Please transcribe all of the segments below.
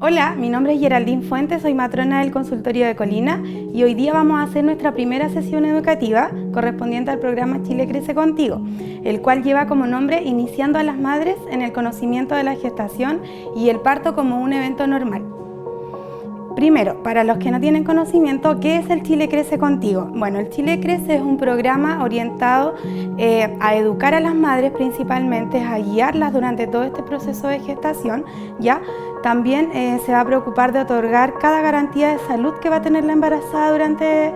Hola, mi nombre es Geraldine Fuentes, soy matrona del consultorio de Colina y hoy día vamos a hacer nuestra primera sesión educativa correspondiente al programa Chile Crece Contigo, el cual lleva como nombre Iniciando a las Madres en el conocimiento de la gestación y el parto como un evento normal. Primero, para los que no tienen conocimiento, ¿qué es el Chile Crece Contigo? Bueno, el Chile Crece es un programa orientado a educar a las madres principalmente, a guiarlas durante todo este proceso de gestación, ¿ya? También se va a preocupar de otorgar cada garantía de salud que va a tener la embarazada durante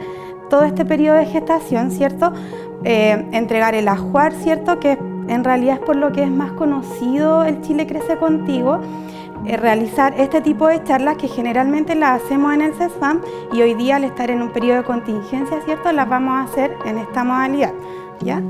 todo este periodo de gestación, ¿cierto? Entregar el ajuar, ¿cierto? Que en realidad es por lo que es más conocido el Chile Crece Contigo. Realizar este tipo de charlas que generalmente las hacemos en el CESFAM y hoy día al estar en un periodo de contingencia, ¿cierto? Las vamos a hacer en esta modalidad, ¿ya?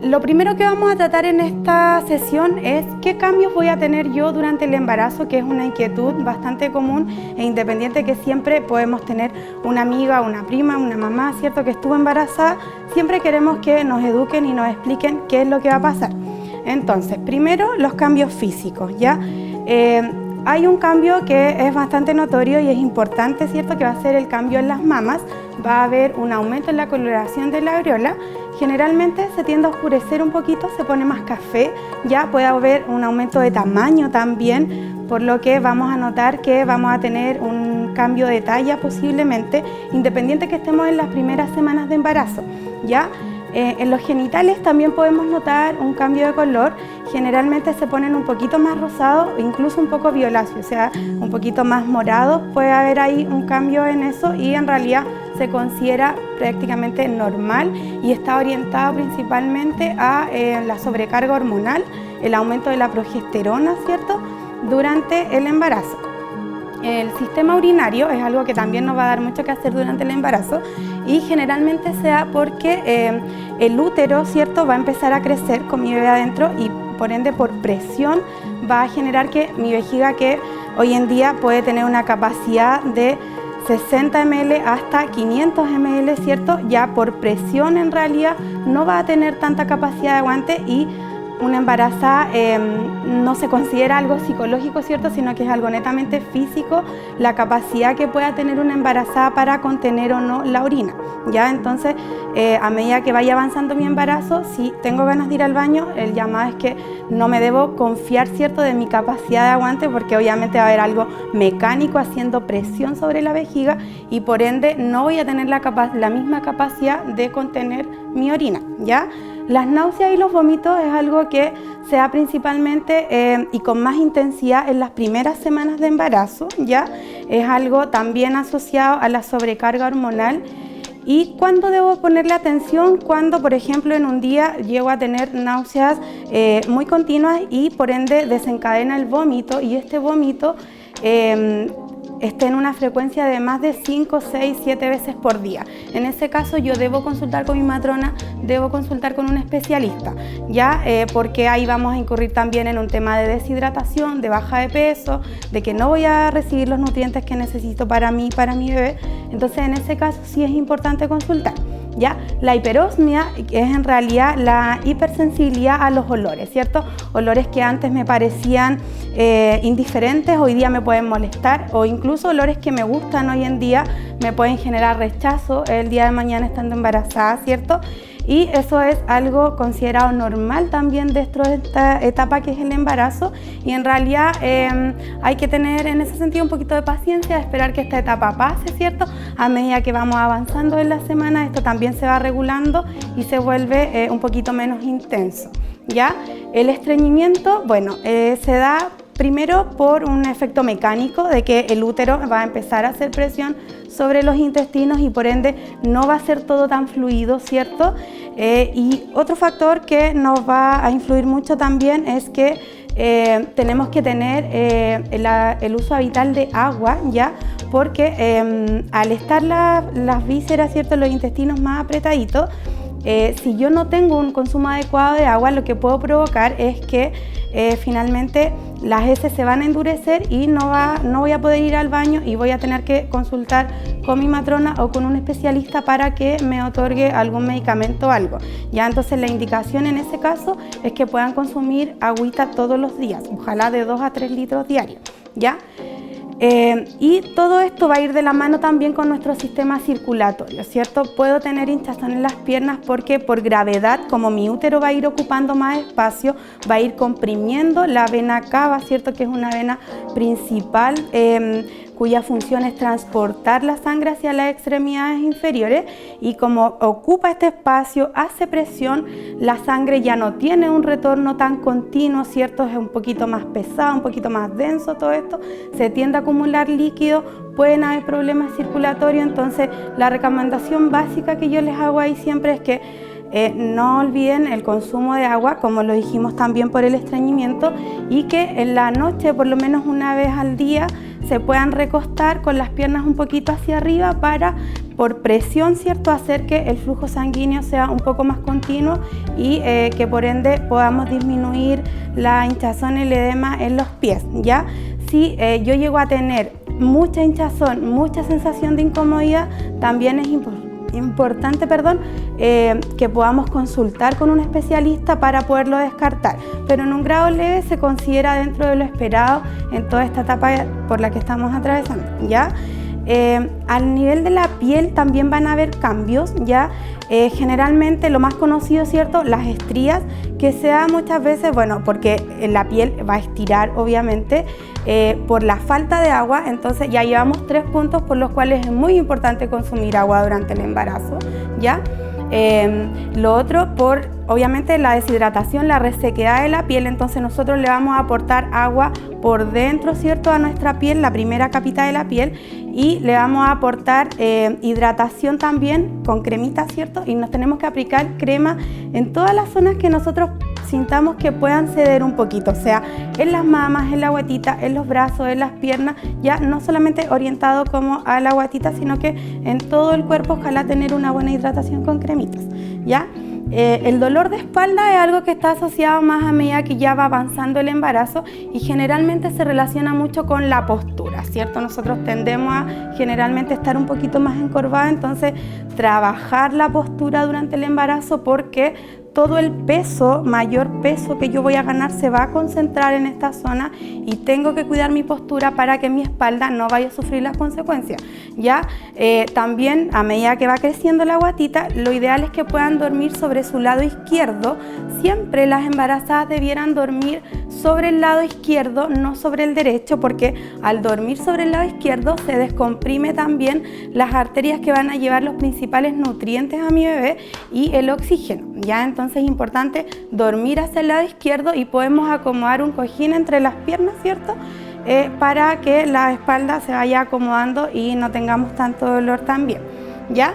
Lo primero que vamos a tratar en esta sesión es qué cambios voy a tener yo durante el embarazo, que es una inquietud bastante común e independiente que siempre podemos tener una amiga, una prima, una mamá, ¿cierto? Que estuvo embarazada, siempre queremos que nos eduquen y nos expliquen qué es lo que va a pasar. Entonces, primero los cambios físicos, ¿ya? Hay un cambio que es bastante notorio y es importante, ¿cierto? Que va a ser el cambio en las mamas. Va a haber un aumento en la coloración de la areola. Generalmente se tiende a oscurecer un poquito, se pone más café, ya puede haber un aumento de tamaño también, por lo que vamos a notar que vamos a tener un cambio de talla posiblemente, independiente que estemos en las primeras semanas de embarazo, ¿ya? En los genitales también podemos notar un cambio de color, generalmente se ponen un poquito más rosados, incluso un poco violáceos, o sea, un poquito más morados, puede haber ahí un cambio en eso y en realidad se considera prácticamente normal y está orientado principalmente a la sobrecarga hormonal, el aumento de la progesterona, ¿cierto?, durante el embarazo. El sistema urinario es algo que también nos va a dar mucho que hacer durante el embarazo y generalmente se da porque el útero, ¿cierto?, va a empezar a crecer con mi bebé adentro y por ende por presión va a generar que mi vejiga, que hoy en día puede tener una capacidad de 60 ml hasta 500 ml, ¿cierto?, ya por presión en realidad no va a tener tanta capacidad de aguante y una embarazada no se considera algo psicológico, ¿cierto?, sino que es algo netamente físico, la capacidad que pueda tener una embarazada para contener o no la orina, ¿ya? Entonces, a medida que vaya avanzando mi embarazo, si tengo ganas de ir al baño, el llamado es que no me debo confiar, ¿cierto?, de mi capacidad de aguante, porque obviamente va a haber algo mecánico haciendo presión sobre la vejiga y por ende no voy a tener la misma capacidad de contener mi orina, ¿ya? Las náuseas y los vómitos es algo que se da principalmente y con más intensidad en las primeras semanas de embarazo, ¿ya? Es algo también asociado a la sobrecarga hormonal. ¿Y cuándo debo ponerle atención? Cuando, por ejemplo, en un día llego a tener náuseas muy continuas y por ende desencadena el vómito y este vómito esté en una frecuencia de más de 5, 6, 7 veces por día. En ese caso yo debo consultar con mi matrona, debo consultar con un especialista, ¿ya? Porque ahí vamos a incurrir también en un tema de deshidratación, de baja de peso, de que no voy a recibir los nutrientes que necesito para mí, para mi bebé. Entonces en ese caso sí es importante consultar, ¿ya? La hiperosmia es en realidad la hipersensibilidad a los olores, ¿cierto? Olores que antes me parecían indiferentes, hoy día me pueden molestar, o incluso olores que me gustan hoy en día me pueden generar rechazo el día de mañana estando embarazada, ¿cierto? Y eso es algo considerado normal también dentro de esta etapa que es el embarazo y en realidad hay que tener en ese sentido un poquito de paciencia, esperar que esta etapa pase, ¿cierto? A medida que vamos avanzando en la semana esto también se va regulando y se vuelve un poquito menos intenso, ¿ya? El estreñimiento, bueno, se da primero por un efecto mecánico de que el útero va a empezar a hacer presión sobre los intestinos y por ende no va a ser todo tan fluido, ¿cierto? Y otro factor que nos va a influir mucho también es que tenemos que tener el uso habitual de agua, ¿ya? Porque al estar las vísceras, ¿cierto?, los intestinos más apretaditos, si yo no tengo un consumo adecuado de agua, lo que puedo provocar es que finalmente las heces se van a endurecer y no voy a poder ir al baño y voy a tener que consultar con mi matrona o con un especialista para que me otorgue algún medicamento o algo. Ya, entonces la indicación en ese caso es que puedan consumir agüita todos los días, ojalá de 2 a 3 litros diarios. ¿ya? Y todo esto va a ir de la mano también con nuestro sistema circulatorio, ¿cierto? Puedo tener hinchazón en las piernas porque por gravedad, como mi útero va a ir ocupando más espacio, va a ir comprimiendo la vena cava, ¿cierto? Que es una vena principal cuya función es transportar la sangre hacia las extremidades inferiores, y como ocupa este espacio, hace presión, la sangre ya no tiene un retorno tan continuo, ¿cierto? Es un poquito más pesado, un poquito más denso todo esto, se tiende a acumular líquido, pueden haber problemas circulatorios. Entonces la recomendación básica que yo les hago ahí siempre es que no olviden el consumo de agua, como lo dijimos también por el estreñimiento, y que en la noche, por lo menos una vez al día, se puedan recostar con las piernas un poquito hacia arriba para, por presión, ¿cierto?, hacer que el flujo sanguíneo sea un poco más continuo y que por ende podamos disminuir la hinchazón y el edema en los pies, ¿ya? Si yo llego a tener mucha hinchazón, mucha sensación de incomodidad, también es importante que podamos consultar con un especialista para poderlo descartar, pero en un grado leve se considera dentro de lo esperado en toda esta etapa por la que estamos atravesando, ¿ya? Al nivel de la piel también van a haber cambios, ¿ya? Generalmente lo más conocido, ¿cierto?, las estrías, que se da muchas veces, bueno, porque la piel va a estirar obviamente por la falta de agua. Entonces ya llevamos 3 puntos por los cuales es muy importante consumir agua durante el embarazo, ¿ya? Lo otro, por obviamente la deshidratación, la resequedad de la piel. Entonces nosotros le vamos a aportar agua por dentro, ¿cierto?, a nuestra piel, la primera capita de la piel, y le vamos a aportar hidratación también con cremita, ¿cierto? Y nos tenemos que aplicar crema en todas las zonas que nosotros sintamos que puedan ceder un poquito, o sea, en las mamas, en la guatita, en los brazos, en las piernas, ya no solamente orientado como a la guatita, sino que en todo el cuerpo. Ojalá tener una buena hidratación con cremitas, ¿ya? El dolor de espalda es algo que está asociado más a medida que ya va avanzando el embarazo y generalmente se relaciona mucho con la postura, ¿cierto? Nosotros tendemos a generalmente estar un poquito más encorvados, entonces trabajar la postura durante el embarazo, porque todo el peso, mayor peso que yo voy a ganar se va a concentrar en esta zona y tengo que cuidar mi postura para que mi espalda no vaya a sufrir las consecuencias, ¿ya? También a medida que va creciendo la guatita, lo ideal es que puedan dormir sobre su lado izquierdo. Siempre las embarazadas debieran dormir sobre el lado izquierdo, no sobre el derecho, porque al dormir sobre el lado izquierdo se descomprime también las arterias que van a llevar los principales nutrientes a mi bebé y el oxígeno, ¿ya? Entonces es importante dormir hacia el lado izquierdo y podemos acomodar un cojín entre las piernas, ¿cierto?, para que la espalda se vaya acomodando y no tengamos tanto dolor también, ¿ya?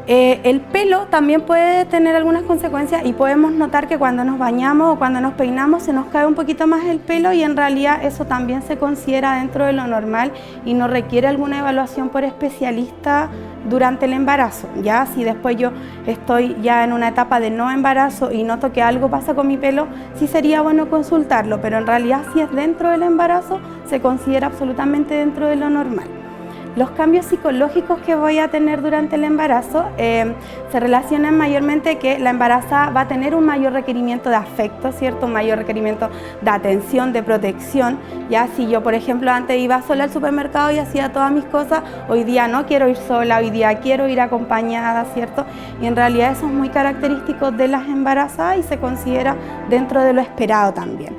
El pelo también puede tener algunas consecuencias y podemos notar que cuando nos bañamos o cuando nos peinamos se nos cae un poquito más el pelo, y en realidad eso también se considera dentro de lo normal y no requiere alguna evaluación por especialista durante el embarazo, ¿ya? Si después yo estoy ya en una etapa de no embarazo y noto que algo pasa con mi pelo, sí sería bueno consultarlo, pero en realidad si es dentro del embarazo se considera absolutamente dentro de lo normal. Los cambios psicológicos que voy a tener durante el embarazo se relacionan mayormente que la embarazada va a tener un mayor requerimiento de afecto, ¿cierto? Un mayor requerimiento de atención, de protección. Ya si yo, por ejemplo, antes iba sola al supermercado y hacía todas mis cosas, hoy día no quiero ir sola, hoy día quiero ir acompañada, ¿cierto? Y en realidad eso es muy característico de las embarazadas y se considera dentro de lo esperado también.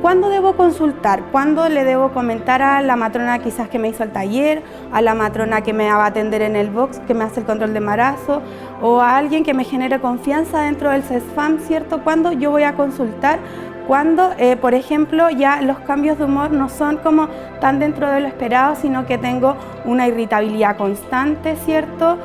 ¿Cuándo debo consultar? ¿Cuándo le debo comentar a la matrona quizás que me hizo el taller, a la matrona que me va a atender en el box, que me hace el control de embarazo, o a alguien que me genere confianza dentro del CESFAM, ¿cierto? ¿Cuándo yo voy a consultar? Cuando, por ejemplo, ya los cambios de humor no son como tan dentro de lo esperado, sino que tengo una irritabilidad constante, ¿cierto?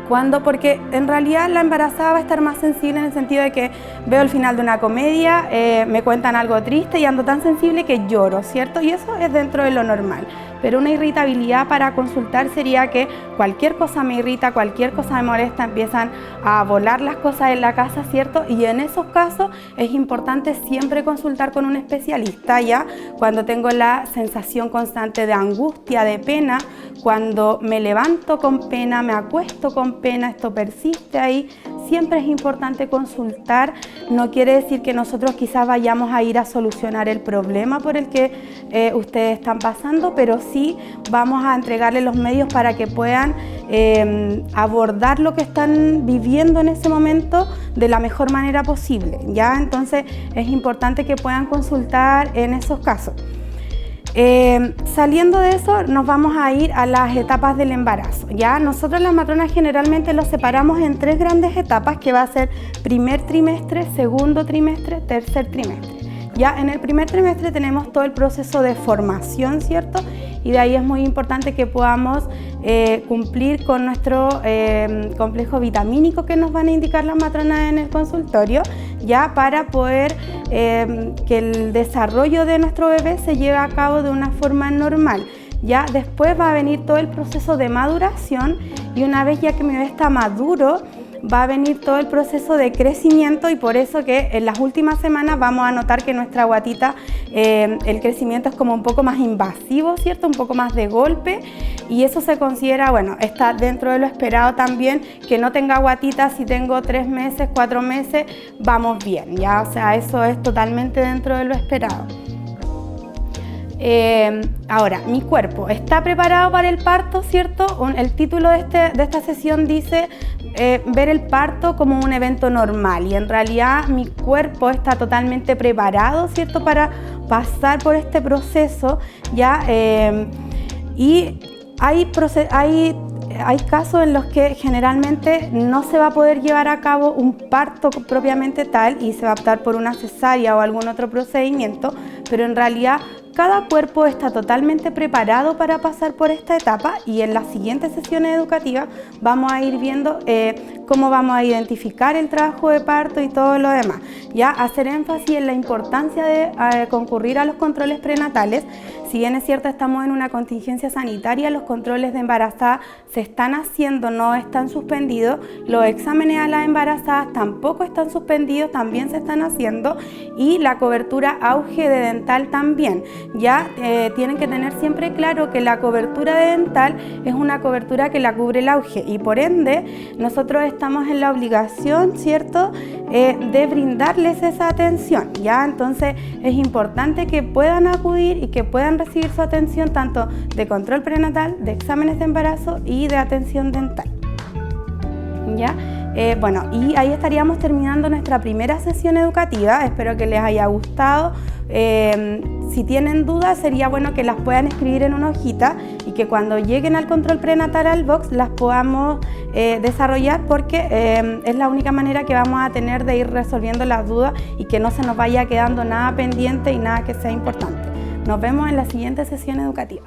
¿Cuándo? Porque en realidad la embarazada va a estar más sensible en el sentido de que veo el final de una comedia, me cuentan algo triste y ando tan sensible que lloro, ¿cierto? Y eso es dentro de lo normal. Pero una irritabilidad para consultar sería que cualquier cosa me irrita, cualquier cosa me molesta, empiezan a volar las cosas en la casa, ¿cierto? Y en esos casos es importante siempre consultar con un especialista, ¿ya? Cuando tengo la sensación constante de angustia, de pena, cuando me levanto con pena, me acuesto con pena, esto persiste ahí, siempre es importante consultar. No quiere decir que nosotros quizás vayamos a ir a solucionar el problema por el que ustedes están pasando, pero sí vamos a entregarles los medios para que puedan abordar lo que están viviendo en ese momento de la mejor manera posible, ¿ya? Entonces es importante que puedan consultar en esos casos. Saliendo de eso, nos vamos a ir a las etapas del embarazo, ¿ya? Nosotros las matronas generalmente los separamos en 3 grandes etapas, que va a ser primer trimestre, segundo trimestre, tercer trimestre. Ya en el primer trimestre tenemos todo el proceso de formación, ¿cierto? Y de ahí es muy importante que podamos cumplir con nuestro complejo vitamínico que nos van a indicar las matronas en el consultorio, ya para poder que el desarrollo de nuestro bebé se lleve a cabo de una forma normal. Ya después va a venir todo el proceso de maduración, y una vez ya que mi bebé está maduro, va a venir todo el proceso de crecimiento, y por eso que en las últimas semanas vamos a notar que nuestra guatita, el crecimiento es como un poco más invasivo, ¿cierto? Un poco más de golpe, y eso se considera, bueno, está dentro de lo esperado también, que no tenga guatita. Si tengo 3 meses, 4 meses, vamos bien, ¿ya? O sea, eso es totalmente dentro de lo esperado. Ahora, mi cuerpo está preparado para el parto, ¿cierto? El título de esta sesión dice ver el parto como un evento normal, y en realidad mi cuerpo está totalmente preparado, ¿cierto? Para pasar por este proceso, ¿ya? Y hay casos en los que generalmente no se va a poder llevar a cabo un parto propiamente tal, y se va a optar por una cesárea o algún otro procedimiento, pero en realidad cada cuerpo está totalmente preparado para pasar por esta etapa, y en las siguientes sesiones educativas vamos a ir viendo cómo vamos a identificar el trabajo de parto y todo lo demás. Ya hacer énfasis en la importancia de concurrir a los controles prenatales. Si bien es cierto, estamos en una contingencia sanitaria, los controles de embarazadas se están haciendo, no están suspendidos. Los exámenes a las embarazadas tampoco están suspendidos, también se están haciendo, y la cobertura auge de dental también. Ya tienen que tener siempre claro que la cobertura de dental es una cobertura que la cubre el auge, y por ende nosotros estamos en la obligación, ¿cierto?, de brindarles esa atención, ¿ya? Entonces es importante que puedan acudir y que puedan recibir su atención tanto de control prenatal, de exámenes de embarazo y de atención dental, ¿ya? Bueno, y ahí estaríamos terminando nuestra primera sesión educativa. Espero que les haya gustado. Si tienen dudas, sería bueno que las puedan escribir en una hojita, y que cuando lleguen al control prenatal al box las podamos desarrollar, porque es la única manera que vamos a tener de ir resolviendo las dudas y que no se nos vaya quedando nada pendiente y nada que sea importante. Nos vemos en la siguiente sesión educativa.